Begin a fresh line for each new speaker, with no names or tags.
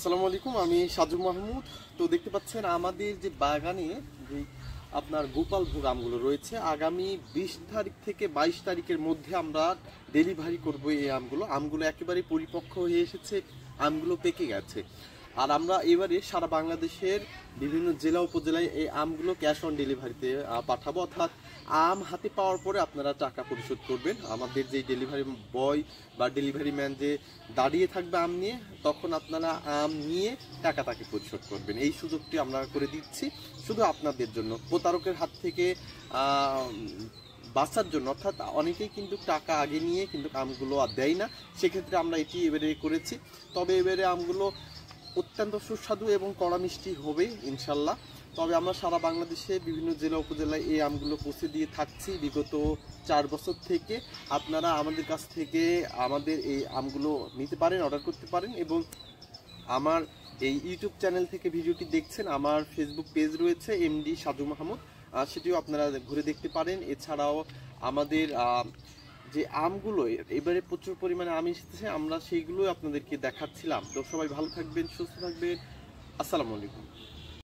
আসসালামু আলাইকুম, আমি সাজু মাহমুদ। তো দেখতে পাচ্ছেন আমাদের যে বাগানে যে আপনার গোপালভোগ আমগুলো রয়েছে, আগামী 20 তারিখ থেকে 22 তারিখের মধ্যে আমরা ডেলিভারি করব। এই আমগুলো একেবারে পরিপক্ক হয়ে এসেছে, আমগুলো পেকে গেছে। আর আমরা এবারে সারা বাংলাদেশের বিভিন্ন জেলা উপজেলায় এই আমগুলো ক্যাশ অন ডেলিভারিতে পাঠাবো, অর্থাৎ আম হাতে পাওয়ার পরে আপনারা টাকা পরিশোধ করবেন। আমাদের যে ডেলিভারি বয় বা ডেলিভারি ম্যান যে দাঁড়িয়ে থাকবে আম নিয়ে, তখন আপনারা আম নিয়ে টাকা তাকে পরিশোধ করবেন। এই সুযোগটি আমরা করে দিচ্ছি শুধু আপনাদের জন্য, প্রতারকের হাত থেকে বাঁচার জন্য। অর্থাৎ অনেকেই কিন্তু টাকা আগে নিয়ে কিন্তু আমগুলো আর দেয় না, সেক্ষেত্রে আমরা এটি এবারে করেছি। তবে এবারে আমগুলো অত্যন্ত সুস্বাদু এবং কড়া মিষ্টি হবে ইনশাল্লাহ। তবে আমরা সারা বাংলাদেশে বিভিন্ন জেলা উপজেলায় এই আমগুলো পৌঁছে দিয়ে থাকছি বিগত 4 বছর থেকে। আপনারা আমাদের কাছ থেকে আমাদের এই আমগুলো নিতে পারেন, অর্ডার করতে পারেন। এবং আমার এই ইউটিউব চ্যানেল থেকে ভিডিওটি দেখছেন, আমার ফেসবুক পেজ রয়েছে এমডি সাজু মাহমুদ, সেটিও আপনারা ঘুরে দেখতে পারেন। এছাড়াও আমাদের যে আমগুলো এবারে প্রচুর পরিমাণে আম এসেছে, আমরা সেইগুলো আপনাদেরকে দেখাচ্ছিলাম। তো সবাই ভালো থাকবেন, সুস্থ থাকবেন। আসসালামু আলাইকুম।